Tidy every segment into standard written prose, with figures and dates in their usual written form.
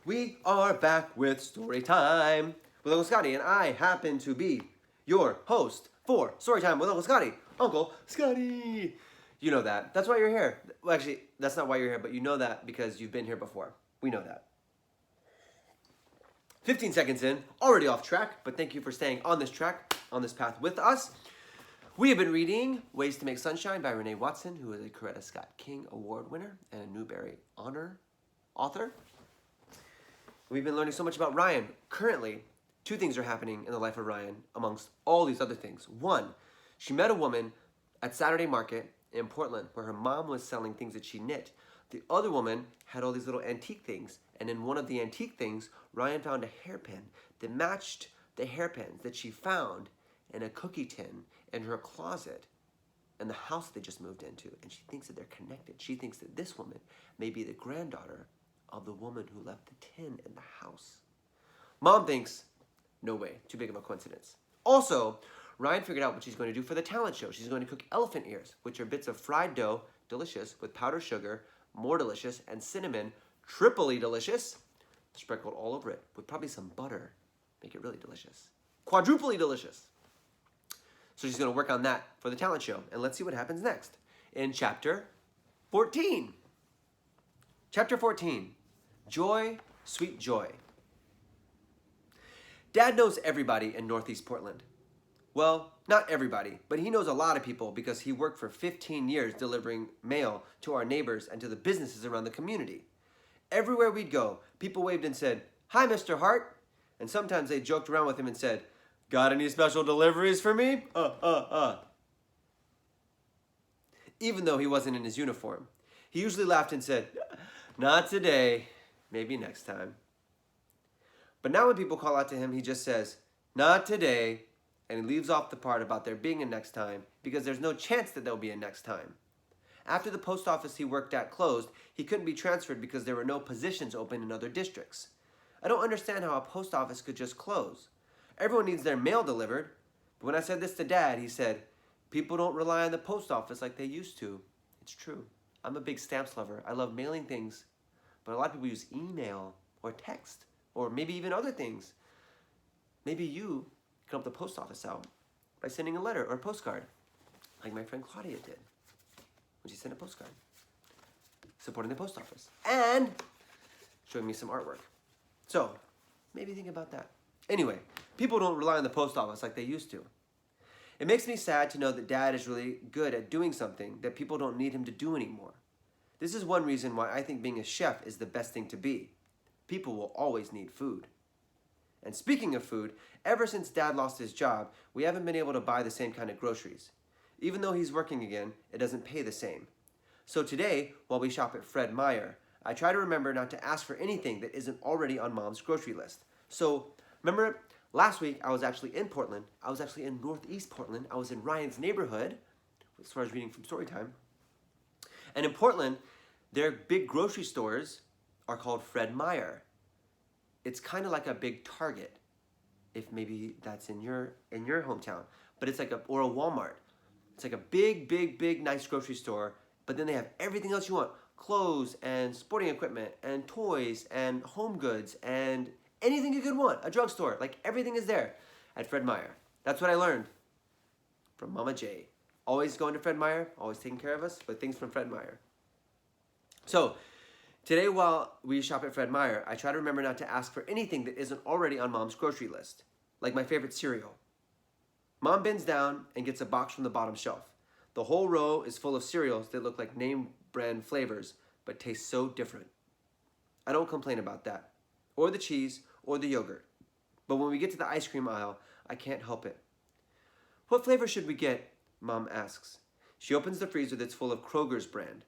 We are back with Storytime with Uncle Scotty, and I happen to be your host for Storytime with Uncle Scotty, Uncle Scotty. You know that. That's why you're here. Well, actually, that's not why you're here, but you know that because you've been here before. We know that. 15 seconds in, already off track, but thank you for staying on this track, on this path with us. We have been reading Ways to Make Sunshine by Renee Watson, who is a Coretta Scott King Award winner and a Newbery Honor author. We've been learning so much about Ryan. Currently, two things are happening in the life of Ryan amongst all these other things. One, she met a woman at Saturday Market in Portland where her mom was selling things that she knit. The other woman had all these little antique things, and in one of the antique things, Ryan found a hairpin that matched the hairpins that she found in a cookie tin in her closet in the house they just moved into, and she thinks that they're connected. She thinks that this woman may be the granddaughter of the woman who left the tin in the house. Mom thinks, no way, too big of a coincidence. Also, Ryan figured out what she's going to do for the talent show. She's going to cook elephant ears, which are bits of fried dough, delicious, with powdered sugar, more delicious, and cinnamon, triply delicious, sprinkled all over it, with probably some butter. Make it really delicious. Quadruply delicious. So she's going to work on that for the talent show. And let's see what happens next in chapter 14. Chapter 14, Joy, Sweet Joy. Dad knows everybody in Northeast Portland. Well, not everybody, but he knows a lot of people because he worked for 15 years delivering mail to our neighbors and to the businesses around the community. Everywhere we'd go, people waved and said, "Hi, Mr. Hart." And sometimes they joked around with him and said, "Got any special deliveries for me?" Even though he wasn't in his uniform. He usually laughed and said, "Not today, maybe next time." But now when people call out to him, he just says, "Not today," and he leaves off the part about there being a next time because there's no chance that there'll be a next time. After the post office he worked at closed, he couldn't be transferred because there were no positions open in other districts. I don't understand how a post office could just close. Everyone needs their mail delivered. But when I said this to Dad, he said, "People don't rely on the post office like they used to." It's true. I'm a big stamps lover. I love mailing things. But a lot of people use email or text or maybe even other things. Maybe you can help the post office out by sending a letter or a postcard, like my friend Claudia did when she sent a postcard, supporting the post office and showing me some artwork. So maybe think about that. Anyway, people don't rely on the post office like they used to. It makes me sad to know that Dad is really good at doing something that people don't need him to do anymore. This is one reason why I think being a chef is the best thing to be. People will always need food. And speaking of food, ever since Dad lost his job, we haven't been able to buy the same kind of groceries. Even though he's working again, it doesn't pay the same. So today, while we shop at Fred Meyer, I try to remember not to ask for anything that isn't already on Mom's grocery list. So, remember last week I was actually in Portland. I was actually in Northeast Portland. I was in Ryan's neighborhood, as far as reading from Storytime. And in Portland, their big grocery stores are called Fred Meyer. It's kind of like a big Target, if maybe that's in your hometown. But it's like or a Walmart. It's like a big, nice grocery store. But then they have everything else you want: clothes and sporting equipment and toys and home goods and anything you could want. A drugstore, like everything is there at Fred Meyer. That's what I learned from Mama J. Always going to Fred Meyer, always taking care of us with things from Fred Meyer. So today while we shop at Fred Meyer, I try to remember not to ask for anything that isn't already on Mom's grocery list, like my favorite cereal. Mom bends down and gets a box from the bottom shelf. The whole row is full of cereals that look like name brand flavors, but taste so different. I don't complain about that, or the cheese, or the yogurt. But when we get to the ice cream aisle, I can't help it. "What flavor should we get?" Mom asks. She opens the freezer that's full of Kroger's brand.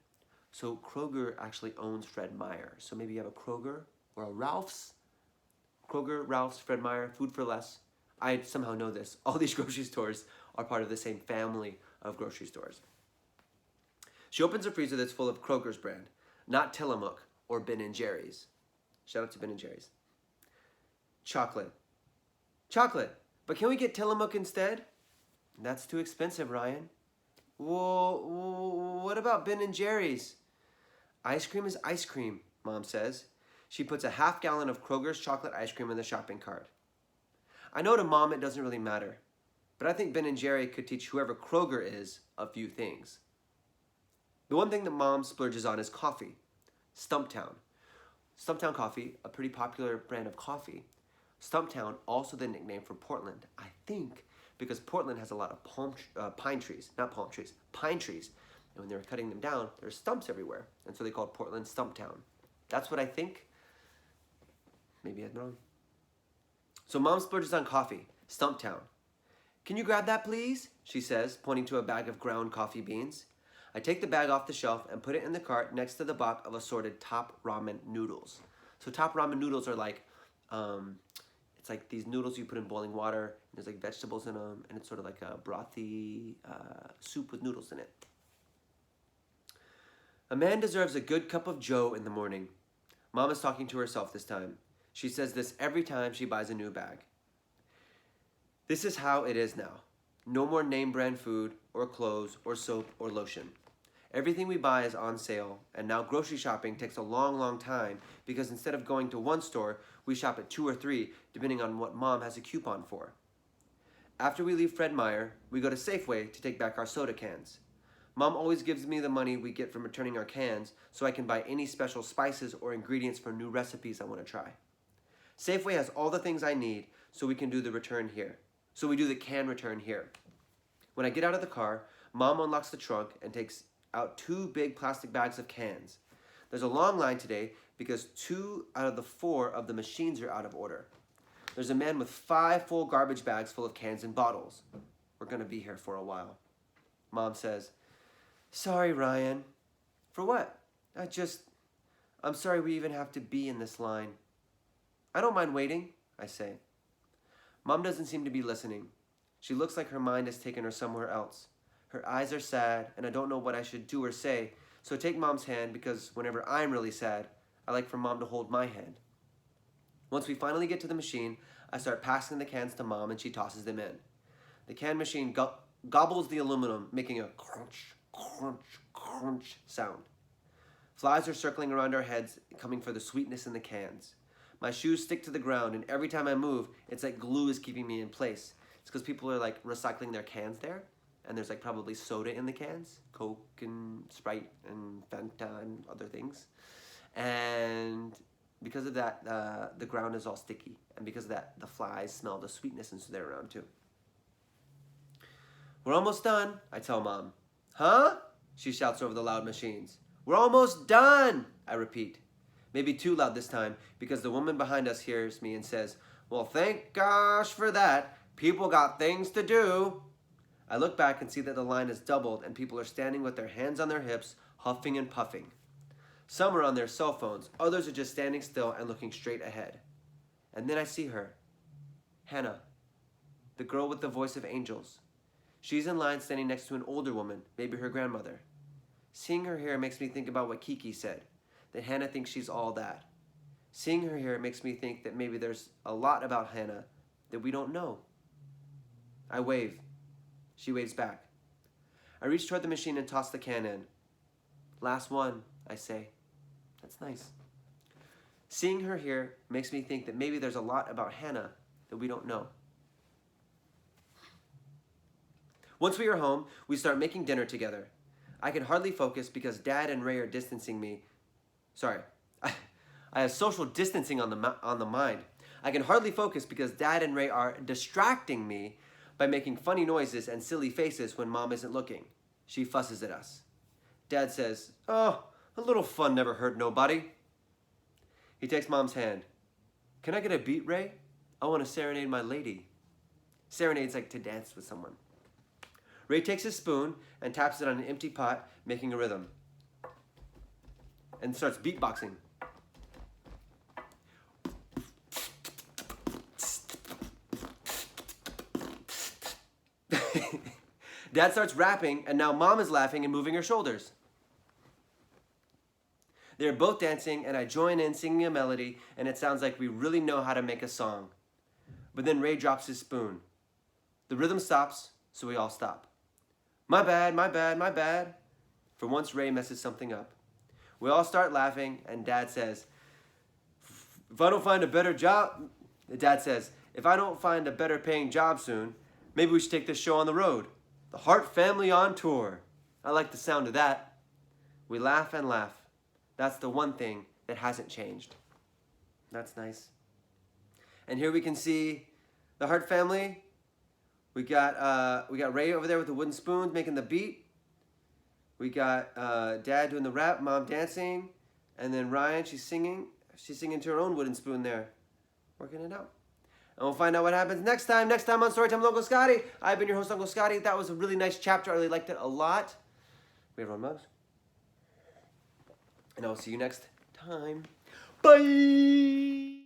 So Kroger actually owns Fred Meyer. So maybe you have a Kroger or a Ralph's. Kroger, Ralph's, Fred Meyer, Food for Less. I somehow know this. All these grocery stores are part of the same family of grocery stores. She opens a freezer that's full of Kroger's brand, not Tillamook or Ben & Jerry's. Shout out to Ben & Jerry's. Chocolate. Chocolate. But can we get Tillamook instead? That's too expensive, Ryan. Well, what about Ben & Jerry's? Ice cream is ice cream, Mom says. She puts a half-gallon of Kroger's chocolate ice cream in the shopping cart. I know to Mom it doesn't really matter, but I think Ben and Jerry could teach whoever Kroger is a few things. The one thing that Mom splurges on is coffee. Stumptown. Stumptown coffee, a pretty popular brand of coffee. Stumptown, also the nickname for Portland, I think, because Portland has a lot of pine trees. And when they were cutting them down, there's stumps everywhere. And so they called Portland Stumptown. That's what I think. Maybe I'm wrong. So Mom splurges on coffee. Stumptown. Can you grab that, please? She says, pointing to a bag of ground coffee beans. I take the bag off the shelf and put it in the cart next to the box of assorted top ramen noodles. So top ramen noodles are like, it's like these noodles you put in boiling water, and there's like vegetables in them, and it's sort of like a brothy soup with noodles in it. A man deserves a good cup of joe in the morning. Mom is talking to herself this time. She says this every time she buys a new bag. This is how it is now. No more name brand food or clothes or soap or lotion. Everything we buy is on sale, and now grocery shopping takes a long, long time because instead of going to one store, we shop at 2 or 3, depending on what Mom has a coupon for. After we leave Fred Meyer, we go to Safeway to take back our soda cans. Mom always gives me the money we get from returning our cans so I can buy any special spices or ingredients for new recipes I want to try. Safeway has all the things I need so we can do the return here. So we do the can return here. When I get out of the car, Mom unlocks the trunk and takes out 2 big plastic bags of cans. There's a long line today because 2 out of the 4 of the machines are out of order. There's a man with 5 full garbage bags full of cans and bottles. We're gonna be here for a while. Mom says, "Sorry, Ryan." "For what?" I'm sorry we even have to be in this line." "I don't mind waiting," I say. Mom doesn't seem to be listening. She looks like her mind has taken her somewhere else. Her eyes are sad, and I don't know what I should do or say, so I take Mom's hand because whenever I'm really sad, I like for Mom to hold my hand. Once we finally get to the machine, I start passing the cans to Mom, and she tosses them in. The can machine gobbles the aluminum, making a crunch, crunch, crunch sound. Flies are circling around our heads, coming for the sweetness in the cans. My shoes stick to the ground, and every time I move, it's like glue is keeping me in place. It's because people are like recycling their cans there, and there's like probably soda in the cans, Coke and Sprite and Fanta and other things. And because of that, the ground is all sticky, and because of that, the flies smell the sweetness, and so they're around too. "We're almost done," I tell Mom. "Huh?" she shouts over the loud machines. "We're almost done," I repeat. Maybe too loud this time, because the woman behind us hears me and says, "Well, thank gosh for that. People got things to do." I look back and see that the line is doubled and people are standing with their hands on their hips, huffing and puffing. Some are on their cell phones, others are just standing still and looking straight ahead. And then I see her, Hannah, the girl with the voice of angels. She's in line standing next to an older woman, maybe her grandmother. Seeing her here makes me think about what Kiki said, that Hannah thinks she's all that. Seeing her here makes me think that maybe there's a lot about Hannah that we don't know. I wave. She waves back. I reach toward the machine and toss the can in. "Last one," I say. That's nice. Seeing her here makes me think that maybe there's a lot about Hannah that we don't know. Once we are home, we start making dinner together. I can hardly focus because Dad and Ray are distancing me. I have social distancing on the mind. I can hardly focus because Dad and Ray are distracting me by making funny noises and silly faces when Mom isn't looking. She fusses at us. Dad says, "Oh, a little fun never hurt nobody." He takes Mom's hand. "Can I get a beat, Ray? I want to serenade my lady." Serenade's like to dance with someone. Ray takes his spoon and taps it on an empty pot, making a rhythm, and starts beatboxing. Dad starts rapping, and now Mom is laughing and moving her shoulders. They are both dancing, and I join in singing a melody, and it sounds like we really know how to make a song. But then Ray drops his spoon. The rhythm stops, so we all stop. "My bad, my bad, my bad." For once, Ray messes something up. We all start laughing, and Dad says, If I don't find a better job, the dad says, if I don't find a better paying job soon, maybe we should take this show on the road. The Hart Family on Tour. I like the sound of that. We laugh and laugh. That's the one thing that hasn't changed. That's nice. And here we can see the Hart family. We got Ray over there with the wooden spoons making the beat. We got Dad doing the rap, Mom dancing, and then Ryan, she's singing. She's singing to her own wooden spoon there, working it out. And we'll find out what happens next time. Next time on Storytime with Uncle Scotty. I've been your host, Uncle Scotty. That was a really nice chapter. I really liked it a lot. We have our mugs. And I will see you next time. Bye!